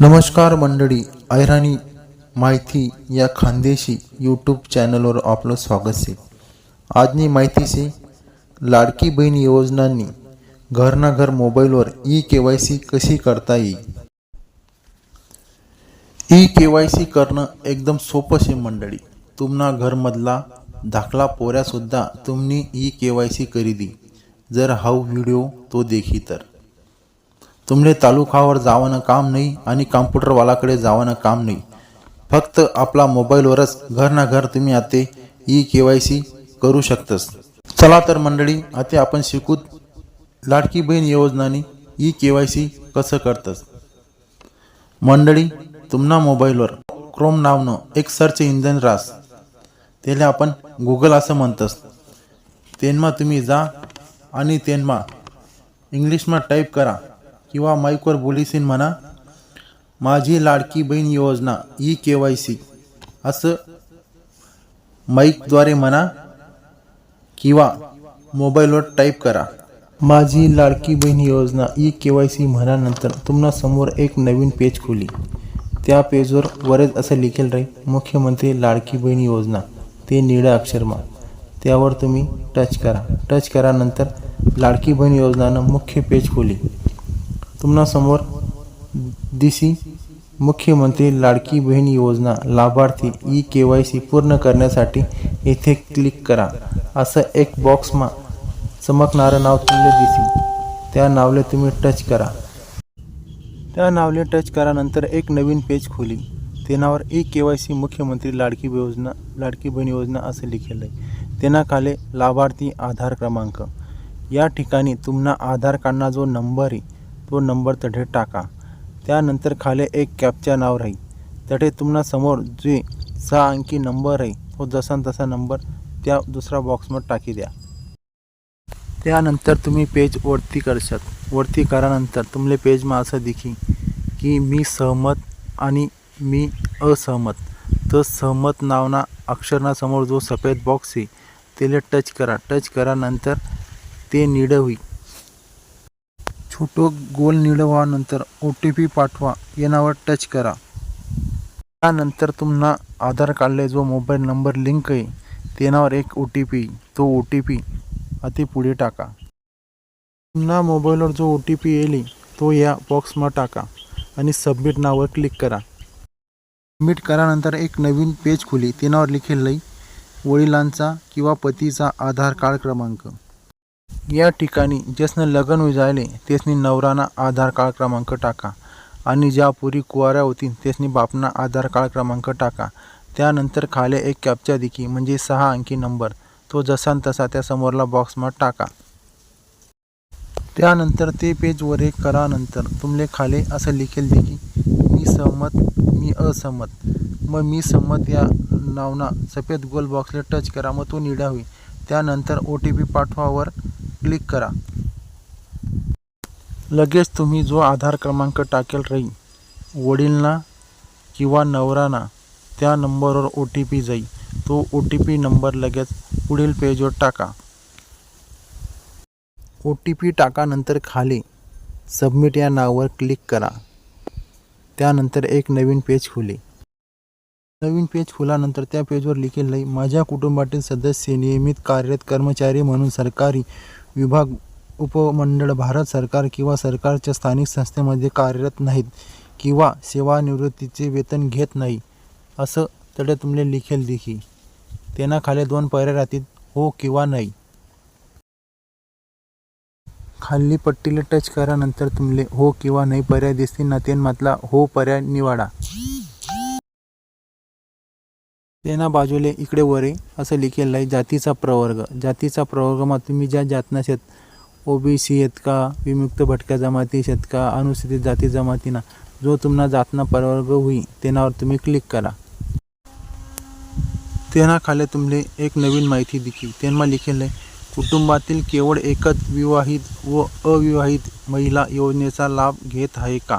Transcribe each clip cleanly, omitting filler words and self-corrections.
नमस्कार मंडळी, ऐराणी माहिती या खानदेशी यूट्यूब चॅनलवर आपलं स्वागत आहे। आजनी माहिती से लाडकी बहीण योजनांनी घरना घर मोबाईलवर ई-केवायसी कशी करता येईल। ई-केवायसी करणं एकदम सोपं शे मंडळी। तुमना घरमधला धाकला पोऱ्या सुद्धा तुम्ही ई-केवायसी करी दी जर हा व्हिडिओ तो देखी तर। तुमले तालुकावर जावनं काम नाही आणि कॉम्प्युटर वालाकडे जावनं काम नाही। फक्त आपला मोबाईलवरच घरना घर तुम्ही आते ई-केवायसी करू शकतस। चला तर मंडळी, आता आपण शिकू लाडकी बहीण योजनानी ई-केवायसी कसं करतस। मंडळी, तुमना मोबाईलवर क्रोम नावनं एक सर्च इंजिन रास, त्याला आपण गूगल असं म्हणतस। तेनमा तुम्ही जा आणि तेनमा इंग्लिशमा टाईप करा किंवा माईकवर बोलीसीन म्हणा, माझी लाडकी बहीण योजना ई-केवायसी असं माईकद्वारे म्हणा किंवा मोबाईलवर टाईप करा। माझी लाडकी बहीण योजना ई-केवायसी म्हणानंतर तुम्हाला समोर एक नवीन पेज खुली। त्या पेजवर वरच असं लिखेल राहील, मुख्यमंत्री लाडकी बहीण योजना, ते निळ्या अक्षरमा। त्यावर तुम्ही टच करा। टच करानंतर लाडकी बहीण योजनानं मुख्य पेज खुली। तुम्हाला समोर दिसी मुख्यमंत्री लाडकी बहीण योजना लाभार्थी ई-केवायसी पूर्ण करण्यासाठी येथे क्लिक करा असं एक बॉक्समा चमकणारं नाव तुम्हाला दिसी। त्या नावले तुम्ही टच करा। त्या नावले टच करानंतर एक नवीन पेज खुली। तेनावर ई-केवायसी मुख्यमंत्री लाडकी बहीण योजना असं लिखेल आहे। तेना खाली लाभार्थी आधार क्रमांक, या ठिकाणी तुमना आधार कार्डना जो नंबर आहे तो नंबर तठे टाका। त्यानंतर खाली एक कॅप्चा नाव राहील, तठे तुम्हाला समोर जे 6 अंकी नंबर आहे तो जसा तसा नंबर त्या दुसरा बॉक्समध्ये टाकी द्या। त्यानंतर तुम्ही पेज वरती करशात। वरती करानंतर तुमले पेजमा असं दिखी की मी सहमत आणि मी असहमत। तर सहमत नावना अक्षरना समोर जो सफेद बॉक्स आहे त्याला टच करा। टच करानंतर ते निळं होईल। छोटं गोल निळं व्हानंतर OTP पाठवा यावर टच करा। त्यानंतर तुम्हाला आधार कार्डला जो मोबाईल नंबर लिंक आहे त्यावर एक OTP, तो OTP अति पुढे टाका। पुन्हा मोबाईलवर जो OTP येईल तो या बॉक्समध्ये टाका आणि सबमिट नावावर क्लिक करा। सबमिट करानंतर एक नवीन पेज खुली। त्यावर लिखेल आहे वडिलांचा किंवा पतीचा आधार कार्ड क्रमांक। या ठिकाणी ज्यासनं लग्न होई जायले त्यासनी नवराना आधार कार्ड क्रमांक टाका आणि ज्या पुरी कुवाऱ्या होती त्यासनी बापना आधार कार्ड क्रमांक टाका। त्यानंतर खाली एक कॅप्चा दिकी म्हणजे 6 अंकी नंबर, तो जसा तसा त्या समोरला बॉक्समध्ये टाका। त्यानंतर ते पेज वर एक करानंतर तुमले खाली असं लिखेल दिकी मी सहमत, मी असहमत। मग मी सहमत या नावना सफेद गोल बॉक्सला टच करा, मग तो निळा होईल। त्यानंतर OTP पाठवावर क्लिक करा। लगेच तुम्ही जो आधार क्रमांक टाकेल राहील वडीलना किंवा नवराना त्या नंबरवर OTP जाईल। तो OTP नंबर लगेच पुढील पेजवर टाका। OTP टाकानंतर खाली सबमिट या नावावर क्लिक करा। त्यानंतर एक नवीन पेज खुले। नवीन पेज खुल्यानंतर त्या पेजवर लिखेल आहे माझ्या कुटुंबातील सदस्य नियमित कार्यरत कर्मचारी म्हणून सरकारी विभाग, उपमंडळ, भारत सरकार किंवा सरकारच्या स्थानिक संस्थेमध्ये कार्यरत नाहीत किंवा सेवानिवृत्तीचे वेतन घेत नाही असं तडे तुमले लिखेल दिखी। त्यांना खाली 2 पर्याय राहतील, हो किंवा नाही। खाली पट्टीला टच करानंतर तुमले हो किंवा नाही पर्याय दिसतील ना, त्यामधला हो पर्याय निवडा। तेना बाजूले इकडे वरे असं लिखेल आहे जातीचा प्रवर्ग। जातीचा प्रवर्गमा तुम्ही ज्या जातना शेत, OBC आहेत का, विमुक्त भटक्या जमाती शेत का, अनुसूचित जाती जमातीना जो तुम्हाला जातना प्रवर्ग होई तेनावर तुम्ही क्लिक करा। तेना खाली तुमले एक नवीन माहिती दिकी। तेनमा लिखेल आहे कुटुंबातील केवळ एकच विवाहित व अविवाहित महिला योजनेचा लाभ घेत आहे का।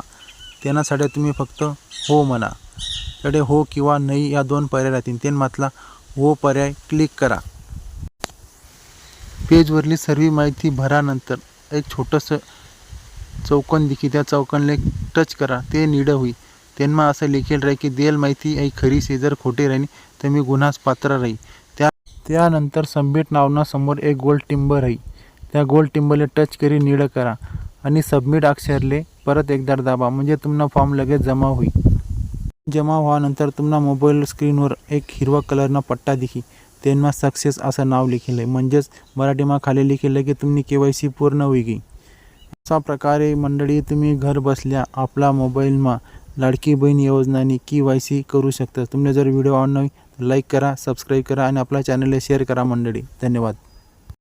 त्यासाठी तुम्ही फक्त हो म्हणा। तडे हो किंवा नाही या 2 पर्याय राहतील, त्यामधला हो पर्याय क्लिक करा। पेजवरली सर्व माहिती भरानंतर एक छोटंसं चौकोन दिकी, त्या चौकोनला टच करा, ते निळं होईल। તેમાં असं लिखेल રહે કે દેલ માહિતી અહીં ખરી છે જર ખોટી રહીને તમે ગુन्हास पात्र રહી त्यानंतर सबमिट नावना समोर एक गोल टिंब राही त्या गोल टिंबले टच करी निळं करा आणि सबमिट अक्षरले परत एकदा दाबा म्हणजे तुमना फॉर्म लगेच जमा होईल। जमा व्हानंतर तुमना मोबाईल स्क्रीनवर एक हिरवा कलरना पट्टा दिखी तेनमा सक्सेस असं नाव लिखेल आहे म्हणजेच मराठीमा खाली लिखेल आहे की तुमनी KYC पूर्ण होई गई। अशा प्रकारे मंडळी तुम्ही घर बसल्या आपला मोबाईलमा लाडकी बहीण योजनानी KYC करू शकता। तुम्हाला जर व्हिडिओ आवडला लाईक करा, सबस्क्राईब करा आणि आपल्या चॅनलला शेअर करा मंडळी। धन्यवाद।